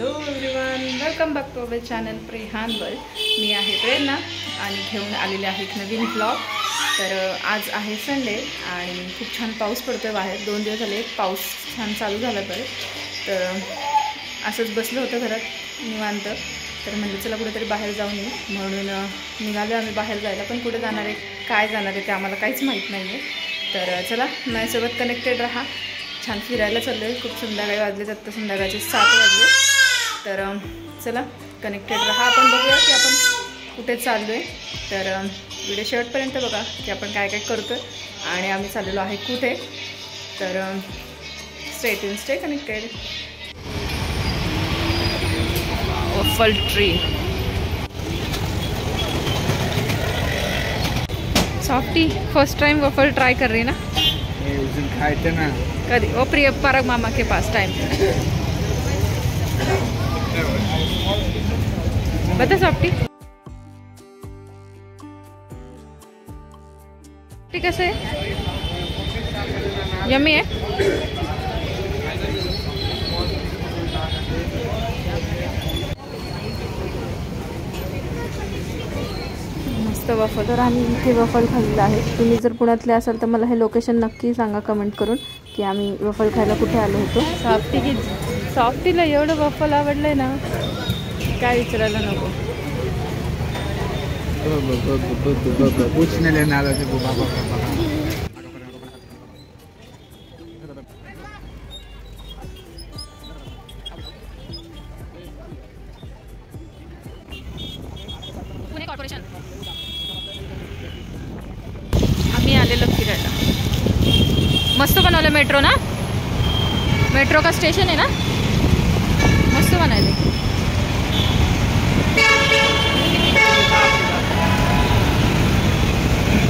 Hello everyone, welcome back to our channel Prehan world. मी आहे प्रेरणा आणि घेऊन आलेले आहे एक नवीन ब्लॉग. तर आज आहे संडे आणि खूप छान पाऊस पडतो आहे बाहेर. 2 दिवस झाले पाऊस छान चालू झाला तर असंच बसलं होतं घरात निवांत. तर म्हणलं चला कुठेतरी बाहेर जाऊन येऊ, म्हणून निघालो आम्ही बाहेर जायला. पण कुठे जाणार आहे, काय जाणार आहे ते आम्हाला काहीच माहीत नाही आहे. तर चला माझ्यासोबत कनेक्टेड राहा. छान फिरायला चाललो आहे. खूप संध्याकाळी वाजले, आत्ता संध्याकाळचे 7 वाजले. तर चला कनेक्टेड राहा. आपण बघूया की आपण कुठे चाललो आहे. तर व्हिडिओ शेवटपर्यंत बघा की आपण काय काय करतो आहे आणि आम्ही चाललेलो आहे कुठे. तर stay tuned, stay connected. Waffle tree softy first time waffle try कर रही ना. खाए थे ना कभी वो प्रिय पारक मामा के पास टाइम. बता सॉफ्टी कैसे है? यम्मी है. मस्त वफल. तर आम्ही इथे वफल खाल्लेलं आहे. तुम्ही जर पुण्यातले असाल तर मला हे लोकेशन नक्की सांगा कमेंट करून की आम्ही वफल खायला कुठे आलो होतो. सॉफ्टीला एवढं वफल आवडलंय ना, काय विचारायला नको. कुछ नहीं लेने आला थे बाबा. पुणे कॉर्पोरेशन आम्ही आलेलो फिरायला. मस्त बनवलं मेट्रो ना. मेट्रो का स्टेशन आहे ना, मस्त बनायले.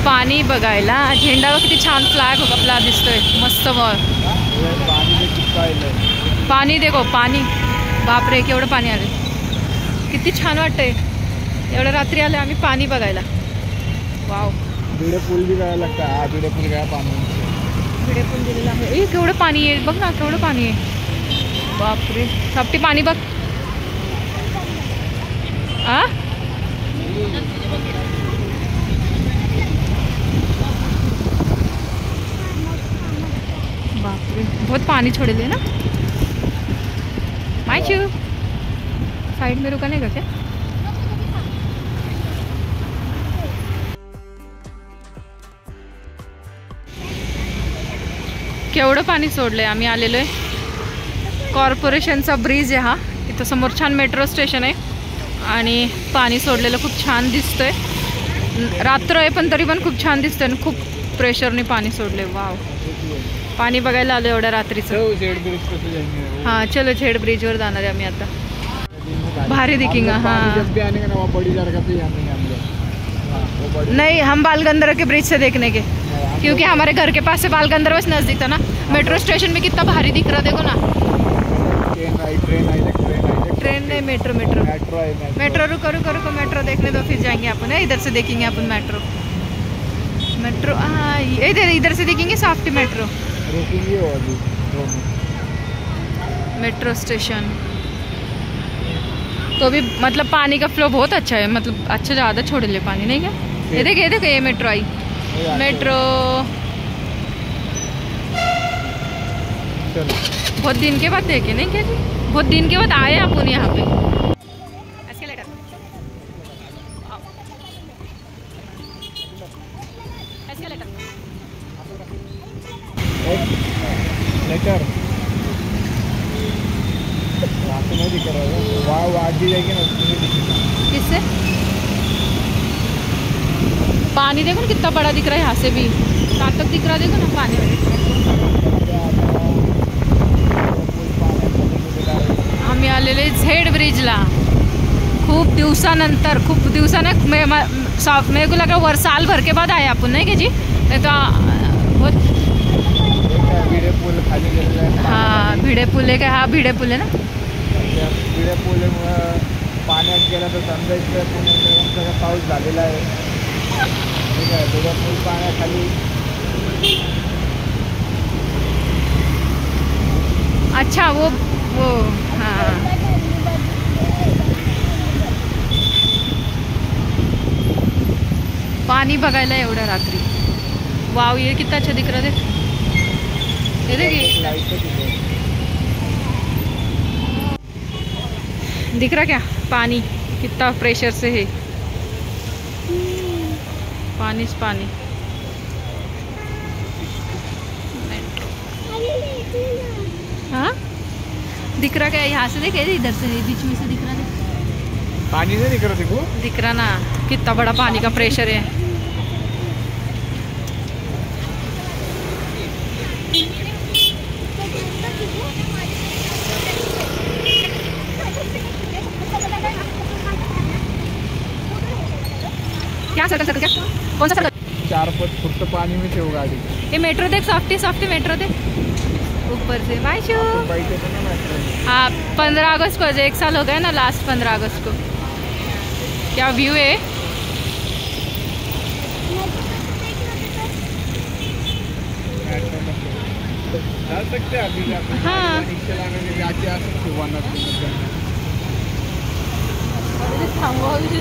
पाणी बघायला, झेंडावर किती छान फ्लॅग आपला दिसतोय. मस्त पाणी देखो, पाणी बापरे केवढं पाणी आलं. किती छान वाटतंय. एवढं रात्री आले आम्ही पाणी बघायला. वाव. भिड़े पुल भी गया लगता है. भिड़े पुल गया पानी. भिड़े पुल दिलेला आहे. ए केवढं पाणी आहे बघ ना, केवढं पाणी आहे. बापरे सॉफ्टी पाणी बघ. आ बापरे बहुत पानी छोड़े ना. माइचू साइड में रुका नहीं का क्या? केवढं पाणी सोडलंय. आम्ही आलेलो आहे कॉर्पोरेशनचा ब्रिज आहे हा. इथं समोर छान मेट्रो स्टेशन आहे आणि पाणी सोडलेलं खूप छान दिसतंय. रात्र आहे पण तरी पण खूप छान दिसतंय आणि खूप प्रेशरने पाणी सोडले. वाव. पाणी बघायला आलो एवढ्या रात्रीचं. हां चलो झेड ब्रिजवर जाणार आहे आम्ही आता. भारी दिखेगा. हाँ नहीं, हम बालगंधर के ब्रिज से देखने के, क्योंकि हमारे घर के पास से बालगंधर बस नजदीक था ना. मेट्रो स्टेशन में कितना भारी दिख रहा देखो ना. ट्रेन नहीं, मेट्रो. मेट्रो रुको मेट्रो देखने दो, फिर जाएंगे अपन. इधर से देखेंगे अपन मेट्रो. हाँ इधर से देखेंगे सॉफ्टी मेट्रो. मेट्रो स्टेशन तो भी मतलब पानी का फ्लो बहुत अच्छा है. मतलब अच्छा ज़्यादा छोड़ ले पानी नहीं क्या. ये देखो ये मेट्रो आई. मेट्रो बहुत दिन के बाद देखे नहीं क्या जी. बहुत दिन के बाद आए अपन यहाँ पे. लेकर नहीं दिख रहा है. वहाँ आगे जाएगी ना. किससे पानी देखो ना कितना बड़ा दिख रहा है. यहाँ से भी कहाँ तक दिख रहा है देखो ना पानी. आम्ही आलेले झेड ब्रिजला खूप दिवसानंतर. मेरे को लगा साल भर के बाद आए आपण नाही का जी. नहीं तो बहुत. हाँ भिडे पुल आहे का. हा भिडे पुल आहे ना. भिडे पुल पाण्यात गेला तर समजा इकडे पुण्यात सगळं पाऊस झालेला आहे. ठीक आहे. भिडे पूल पाण्याखाली. अच्छा वो हाँ बघायला एवढ्या रात्री। वाव, ये कितना अच्छा दिख रहा, देख ये देखिए, दिख रहा क्या पानी कितना प्रेशर से है, पानी पानी। हाँ दिख रहा क्या, यहाँ से देखे, इधर से बीच में से दिख रहा है, पानी नहीं दिख रहा, देखो दिख रहा ना कितना बड़ा पानी का प्रेशर है। क्या सर्कल क्या, कौन सा सर्कल? 4 फुट तो पानी में थे वो गाड़ी। ये मेट्रो देख, सॉफ्टी सॉफ्टी मेट्रो देख ऊपर से। मायशू हाँ, 15 अगस्त को 1 साल हो गया ना, लास्ट 15 अगस्त को। क्या व्यू है, हाँ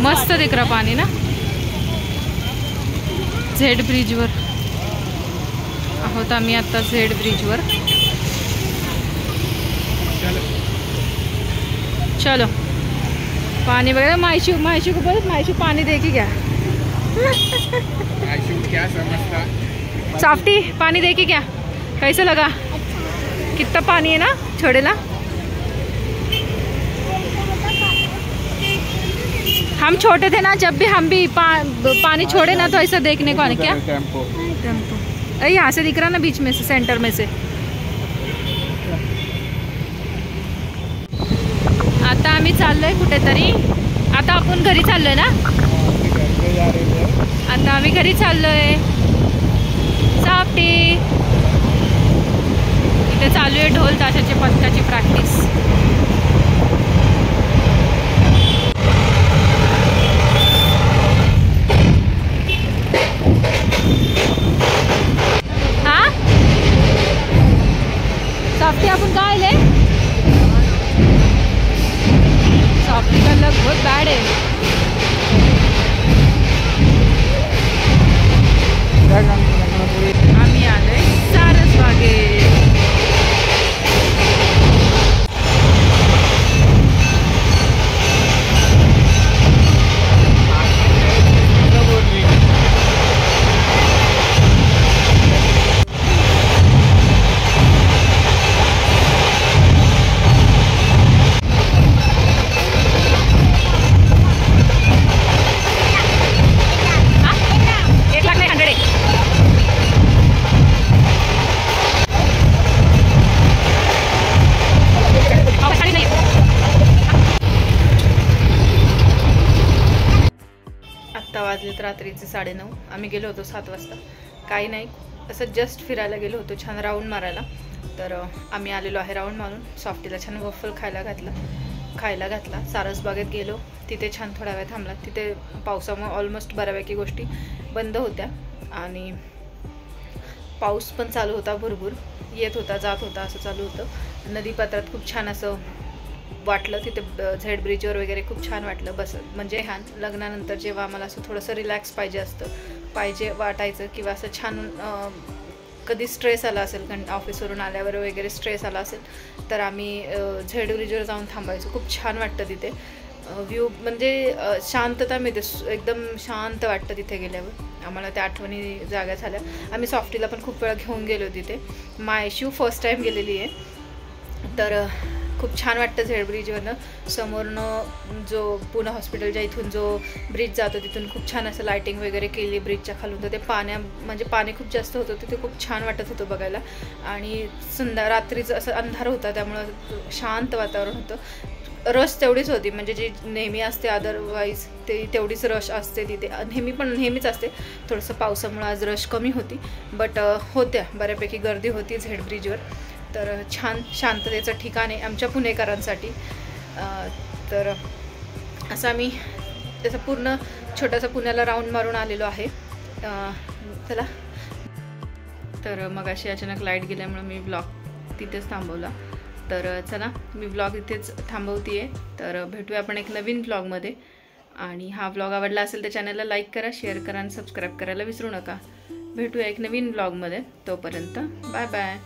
मस्त दिख रहा पानी ना। झेड ब्रिजवर आहोत आम्ही आता, झेड ब्रिजवर। चलो पानी वगैरह। मायशू को बोल, मायशू पानी देखी क्या? मायशू क्या समझता? सॉफ्टी पानी देखी क्या, कैसा लगा? कितना पानी है ना छोड़ेला। हम छोटे थे ना, जब भी हम भी पानी छोड़े ना तो ऐसा देखने को आने। क्या टेम्पो, अरे यहाँ से दिख रहा ना, बीच में से, सेंटर में से। आता आम्ही चाललोय कुठेतरी, आता आपण घरी चाललोय ना, आता आम्ही घरी चाललोय। सॉफ्टी इथे चालू आहे ढोल ताशाची पथकाची प्रॅक्टिस। हाँ सॉफ्टी आपण काय आले? सॉफ्टी का लग बहुत बैड है। आम्ही आलोय सारसबागेत। वाजलेत रात्रीचे 9:30। आम्ही गेलो होतो 7 वाजता। काही नाही, असं जस्ट फिरायला गेलो होतो, छान राऊंड मारायला। तर आम्ही आलेलो आहे राऊंड मारून। सॉफ्टीला छान वफल खायला घातला। सारसबागेत गेलो, तिथे छान थोडा वेळ थांबला। तिथे पावसामुळे ऑलमोस्ट बऱ्यापैकी गोष्टी बंद होत्या आणि पाऊस पण चालू होता, भरपूर येत होता जात होता असं चालू होतं। नदीपात्रात खूप छान असं वाटलं, तिथे झेड ब्रिजवर वगैरे खूप छान वाटलं बस। म्हणजे ह्या लग्नानंतर जेव्हा आम्हाला असं थोडंसं रिलॅक्स पाहिजे वाटायचं, किंवा असं छान कधी स्ट्रेस आला असेल, कारण ऑफिसवरून आल्यावर वगैरे स्ट्रेस आला असेल, तर आम्ही झेड ब्रिजवर जाऊन थांबायचो। खूप छान वाटतं तिथे, व्ह्यू म्हणजे शांतता मिळते, एकदम शांत वाटतं तिथे गेल्यावर। आम्हाला त्या आठवणी जागा झाल्या। आम्ही सॉफ्टीला पण खूप वेळा घेऊन गेलो तिथे। मायशू फर्स्ट टाईम गेलेली आहे, तर खूप छान वाटतं झेड ब्रिजवरनं। समोरनं जो पुणे हॉस्पिटलच्या इथून जो ब्रिज जातो, तिथून खूप छान असं लाईटिंग वगैरे केली ब्रिजच्या खालून। तर ते म्हणजे पाणी खूप जास्त होतं, तिथे खूप छान वाटत होतं बघायला। आणि रात्रीचं असं अंधार होता, त्यामुळं शांत वातावरण होतं। रश तेवढीच होती, म्हणजे जी नेहमी असते अदरवाईज ते तेवढीच रश असते तिथे, नेहमीच असते। थोडंसं पावसामुळे आज रश कमी होती, बट होत्या बऱ्यापैकी गर्दी होती झेड ब्रिजवर। तर छान शांततेचं ठिकाण आहे आमच्या पुणेकरांसाठी। तर असं आम्ही त्याचा पूर्ण छोटासा पुण्याला राऊंड मारून आलेलो आहे। चला, तर मग अशी अचानक लाईट गेल्यामुळे मी ब्लॉग तिथेच थांबवला। तर चला, मी ब्लॉग इथेच थांबवते आहे। तर भेटूया आपण एक नवीन ब्लॉगमध्ये। आणि हा व्लॉग आवडला असेल तर चॅनलला लाईक करा, शेअर करा आणि सबस्क्राईब करायला विसरू नका. भेटूया एक नवीन व्लॉगमध्ये. तोपर्यंत बाय बाय.